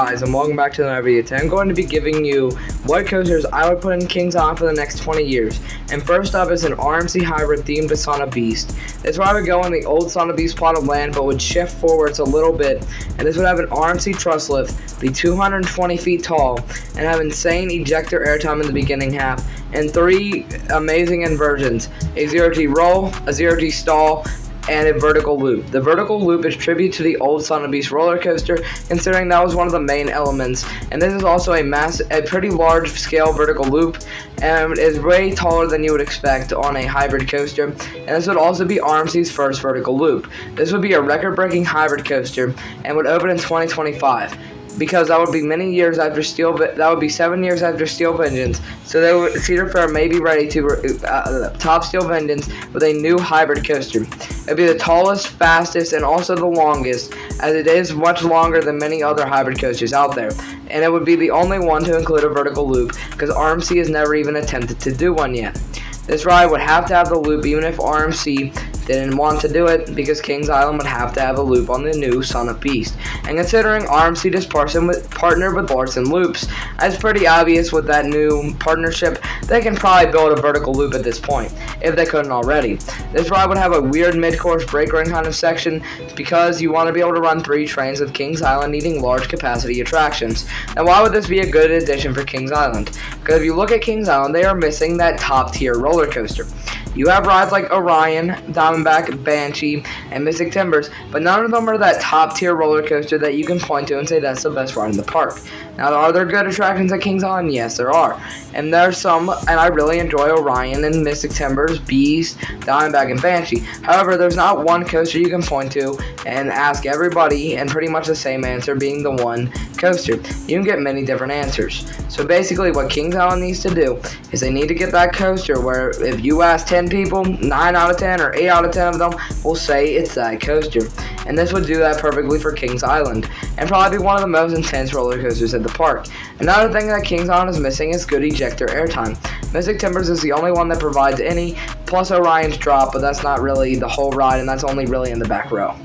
guys, and welcome back to another video. Today I'm going to be giving you what coasters I would put in Kings Island for the next 20 years. And first up is an RMC hybrid themed to Son of Beast. This is where I would go in the old Son of Beast plot of land, but would shift forwards a little bit. And this would have an RMC truss lift, be 220 feet tall, and have insane ejector airtime in the beginning half, and 3 amazing inversions: a 0G roll, a 0G stall, and a vertical loop. The vertical loop is tribute to the old Son of Beast roller coaster, considering that was one of the main elements. And this is also a pretty large scale vertical loop, and is way taller than you would expect on a hybrid coaster. And this would also be RMC's first vertical loop. This would be a record-breaking hybrid coaster and would open in 2025. Because that would be many years after that would be 7 years after Steel Vengeance. So Cedar Fair may be ready to top Steel Vengeance with a new hybrid coaster. It would be the tallest, fastest, and also the longest, as it is much longer than many other hybrid coasters out there. And it would be the only one to include a vertical loop, because RMC has never even attempted to do one yet. This ride would have to have the loop even if RMC didn't want to do it, because Kings Island would have to have a loop on the new Son of Beast. And considering RMC just partnered with Larson Loops, it's pretty obvious with that new partnership they can probably build a vertical loop at this point, if they couldn't already. This ride would have a weird mid-course brake run kind of section, because you want to be able to run 3 trains with Kings Island needing large capacity attractions. Now why would this be a good addition for Kings Island? Because if you look at Kings Island, they are missing that top tier roller coaster. You have rides like Orion, Diamondback, Banshee, and Mystic Timbers, but none of them are that top tier roller coaster that you can point to and say that's the best ride in the park. Now, are there good attractions at Kings Island? Yes, there are. And there's some, and I really enjoy Orion and Mystic Timbers, Beast, Diamondback, and Banshee. However, there's not one coaster you can point to and ask everybody, and pretty much the same answer being the one coaster. You can get many different answers. So basically, what Kings Island needs to do is they need to get that coaster where if you ask 10 people, 9 out of 10 or 8 out of 10 of them will say it's that coaster. And this would do that perfectly for Kings Island, and probably be one of the most intense roller coasters at the park. Another thing that Kings Island is missing is good ejector airtime. Mystic Timbers is the only one that provides any, plus Orion's drop, but that's not really the whole ride, and that's only really in the back row.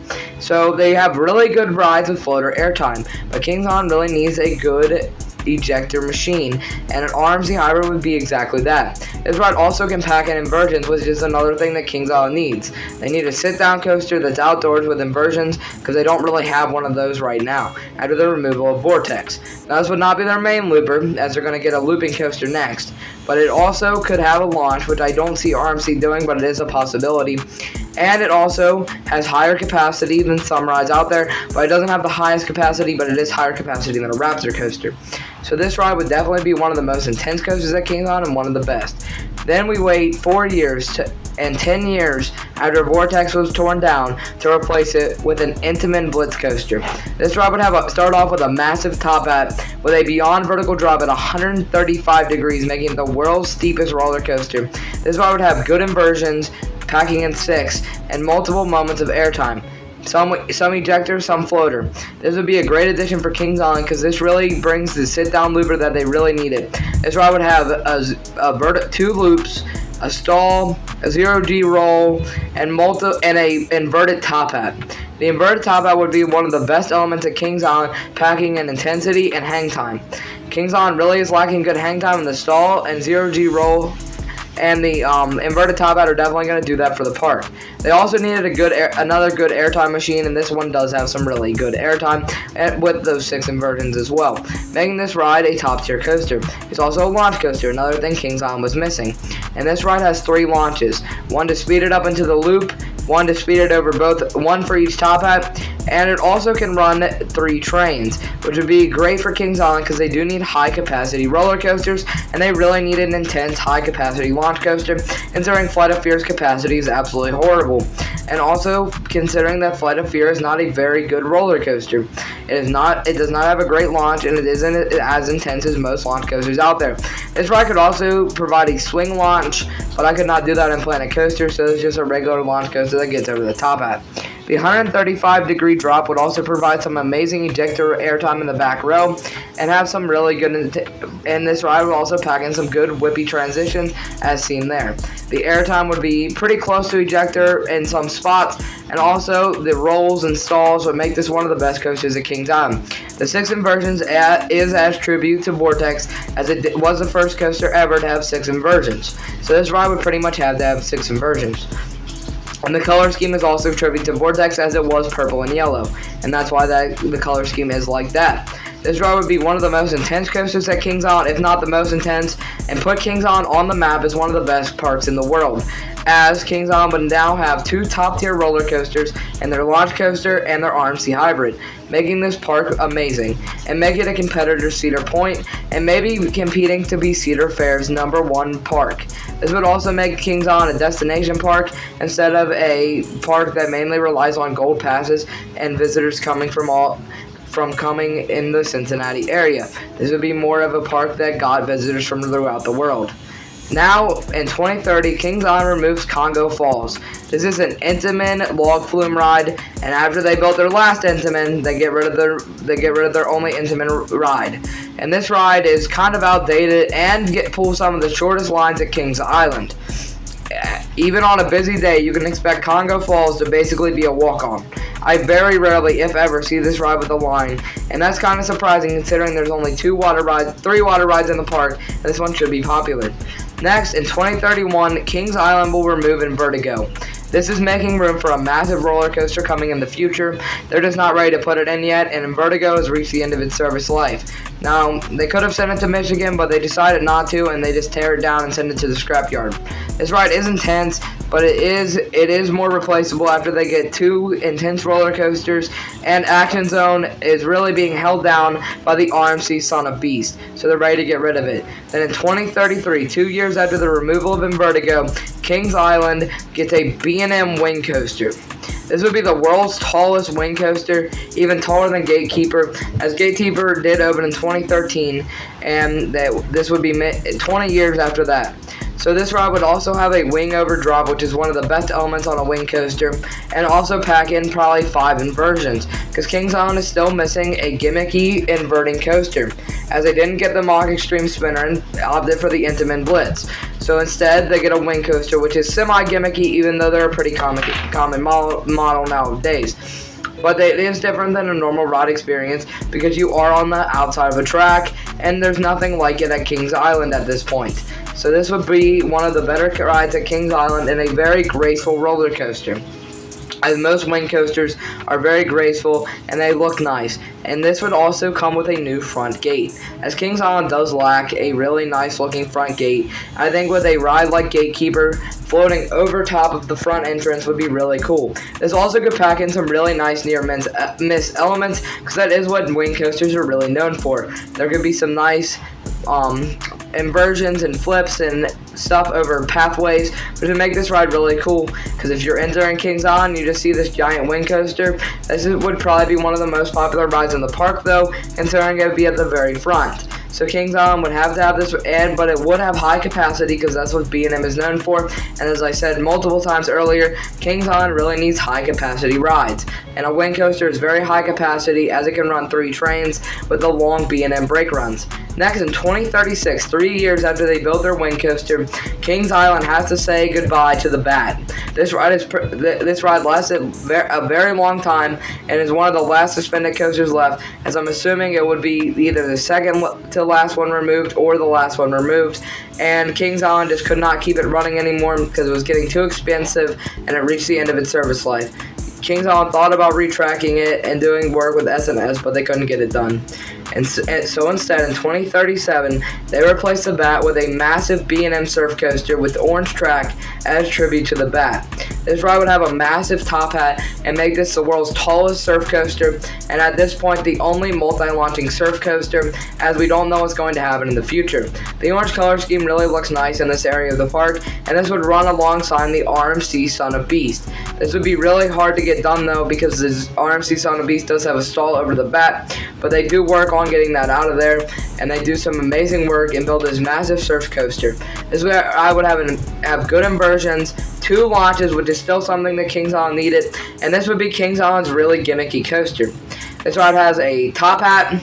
So they have really good rides with floater airtime, but Kings Island really needs a good ejector machine, and an RMC hybrid would be exactly that. This ride also can pack in inversions, which is another thing that Kings Island needs. They need a sit-down coaster that's outdoors with inversions, because they don't really have one of those right now, after the removal of Vortex. Now, this would not be their main looper, as they're going to get a looping coaster next, but it also could have a launch, which I don't see RMC doing, but it is a possibility. And it also has higher capacity than some rides out there, but it doesn't have the highest capacity, but it is higher capacity than a Raptor coaster. So this ride would definitely be one of the most intense coasters at Kings Island and one of the best. Then we wait 4 years and 10 years after Vortex was torn down to replace it with an Intamin Blitz coaster. This ride would start off with a massive top hat with a beyond vertical drop at 135 degrees, making it the world's steepest roller coaster. This ride would have good inversions, packing in 6, and multiple moments of airtime. Some ejector, some floater. This would be a great addition for Kings Island, because this really brings the sit-down looper that they really needed. This ride would have 2 loops, a stall, a 0G roll, and a inverted top hat. The inverted top hat would be one of the best elements at Kings Island, packing in intensity and hang time. Kings Island really is lacking good hang time, and the stall and 0G roll and the inverted top hat are definitely going to do that for the park. They also needed another good airtime machine, and this one does have some really good airtime with those 6 inversions as well, making this ride a top tier coaster. It's also a launch coaster, another thing Kings Island was missing. And this ride has 3 launches, one to speed it up into the loop, one to speed it over one for each top hat, and it also can run 3 trains, which would be great for Kings Island, because they do need high capacity roller coasters, and they really need an intense high capacity launch coaster, considering Flight of Fear's capacity is absolutely horrible. And also considering that Flight of Fear is not a very good roller coaster. It does not have a great launch, and it isn't as intense as most launch coasters out there. This ride could also provide a swing launch, but I could not do that in Planet Coaster, so it's just a regular launch coaster that gets over the top hat. The 135-degree drop would also provide some amazing ejector airtime in the back row, and have some really good. And this ride would also pack in some good whippy transitions, as seen there. The airtime would be pretty close to ejector in some spots, and also the rolls and stalls would make this one of the best coasters at Kings Island. The 6 inversions is as tribute to Vortex, as it was the first coaster ever to have 6 inversions. So this ride would pretty much have to have 6 inversions. And the color scheme is also tribute to Vortex, as it was purple and yellow, and that's why the color scheme is like that. This ride would be one of the most intense coasters at Kings Island, if not the most intense, and put Kings Island on the map as one of the best parks in the world, as Kings Island would now have 2 top-tier roller coasters and their launch coaster and their RMC hybrid, making this park amazing, and make it a competitor to Cedar Point, and maybe competing to be Cedar Fair's #1 park. This would also make Kings Island a destination park instead of a park that mainly relies on gold passes and visitors coming from coming in the Cincinnati area. This would be more of a park that got visitors from throughout the world. Now, in 2030, Kings Island removes Congo Falls. This is an Intamin log flume ride, and after they built their last Intamin, they get rid of their only Intamin ride. And this ride is kind of outdated and pulls some of the shortest lines at Kings Island. Even on a busy day, you can expect Congo Falls to basically be a walk-on. I very rarely, if ever, see this ride with a line, and that's kind of surprising considering there's only 3 water rides in the park, and this one should be popular. Next, in 2031, Kings Island will remove Invertigo. This is making room for a massive roller coaster coming in the future. They're just not ready to put it in yet, and Invertigo has reached the end of its service life. Now, they could have sent it to Michigan, but they decided not to, and they just tear it down and send it to the scrapyard. This ride is intense, but it is more replaceable after they get 2 intense roller coasters, and Action Zone is really being held down by the RMC Son of Beast, so they're ready to get rid of it. Then in 2033, 2 years after the removal of Invertigo, Kings Island gets a B&M wing coaster. This would be the world's tallest wing coaster, even taller than Gatekeeper, as Gatekeeper did open in 2013, and this would be 20 years after that. So this ride would also have a wing over drop, which is one of the best elements on a wing coaster, and also pack in probably 5 inversions, because Kings Island is still missing a gimmicky inverting coaster, as they didn't get the Mach Extreme Spinner and opted for the Intamin Blitz. So instead, they get a wing coaster, which is semi-gimmicky, even though they're a pretty common model nowadays. But it is different than a normal ride experience, because you are on the outside of a track, and there's nothing like it at Kings Island at this point. So this would be one of the better rides at Kings Island, and a very graceful roller coaster, as most wing coasters are very graceful and they look nice. And this would also come with a new front gate, as Kings Island does lack a really nice looking front gate. I think with a ride like Gatekeeper, floating over top of the front entrance would be really cool. This also could pack in some really nice near miss elements, because that is what wing coasters are really known for. There could be some nice inversions and flips and stuff over pathways, which would make this ride really cool, because if you're entering Kings Island, you just see this giant wing coaster. This would probably be one of the most popular rides in the park, though, considering it would be at the very front. So Kings Island would have to have this, but it would have high capacity, because that's what B&M is known for. And as I said multiple times earlier, Kings Island really needs high capacity rides. And a wing coaster is very high capacity, as it can run 3 trains with the long B&M brake runs. Next, in 2036, 3 years after they built their wing coaster, Kings Island has to say goodbye to the Bat. This ride lasted a very long time, and is one of the last suspended coasters left, as I'm assuming it would be either the second to last one removed or the last one removed, and Kings Island just could not keep it running anymore because it was getting too expensive and it reached the end of its service life. Kings Island thought about retracking it and doing work with S&S, but they couldn't get it done. And so instead, in 2037, they replaced the Bat with a massive B&M surf coaster with the orange track as tribute to the Bat. This ride would have a massive top hat and make this the world's tallest surf coaster, and at this point the only multi-launching surf coaster, as we don't know what's going to happen in the future. The orange color scheme really looks nice in this area of the park, and this would run alongside the RMC Son of Beast. This would be really hard to get done, though, because this RMC Son of Beast does have a stall over the Bat, but they do work on getting that out of there, and they do some amazing work and build this massive surf coaster. This way I would have good inversions, 2 launches, which is still something that Kings Island needed, and this would be Kings Island's really gimmicky coaster. This ride has a top hat,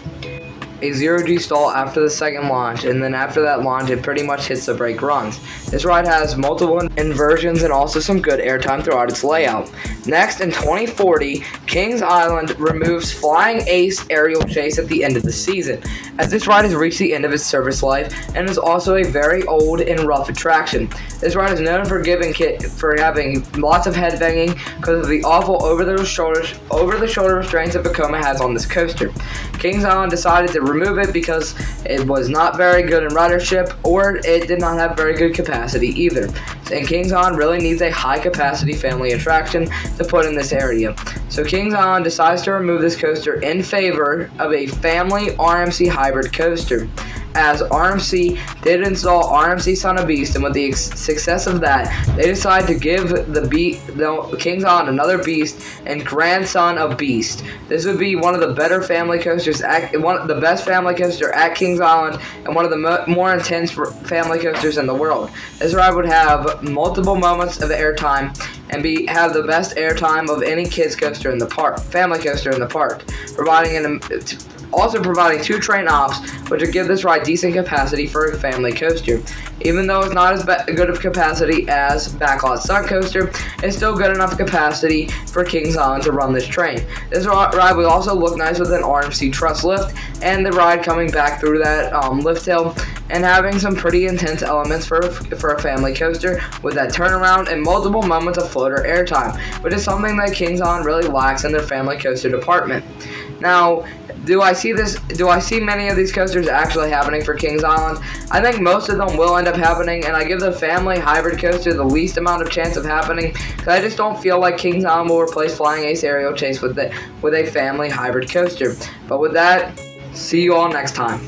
a 0G stall after the second launch, and then after that launch it pretty much hits the brake runs. This ride has multiple inversions and also some good airtime throughout its layout. Next, in 2040, Kings Island removes Flying Ace aerial chase at the end of the season, as this ride has reached the end of its service life and is also a very old and rough attraction. This ride is known for having lots of headbanging because of the awful over-the-shoulder restraints that Vekoma has on this coaster. Kings Island decided to remove it because it was not very good in ridership, or it did not have very good capacity either. And Kings Island really needs a high-capacity family attraction to put in this area. So Kings Island decides to remove this coaster in favor of a family RMC hybrid coaster, as RMC did install RMC Son of Beast, and with the success of that, they decided to give the Kings Island another beast and grandson of Beast. This would be one of the better family coasters, one of the best family coaster at Kings Island, and one of the more intense family coasters in the world. This ride would have multiple moments of airtime and have the best airtime of any kids coaster in the park, family coaster in the park, also providing 2 train ops, which would give this ride decent capacity for a family coaster. Even though it's not as good of capacity as Backlot Sun Coaster, it's still good enough capacity for Kings Island to run this train. This ride would also look nice with an RMC truss lift, and the ride coming back through that lift hill, and having some pretty intense elements for a family coaster with that turnaround and multiple moments of floater airtime, which is something that Kings Island really lacks in their family coaster department. Now, do I see many of these coasters actually happening for Kings Island? I think most of them will end up happening, and I give the family hybrid coaster the least amount of chance of happening, because I just don't feel like Kings Island will replace Flying Ace aerial chase with a family hybrid coaster. But with that, see you all next time.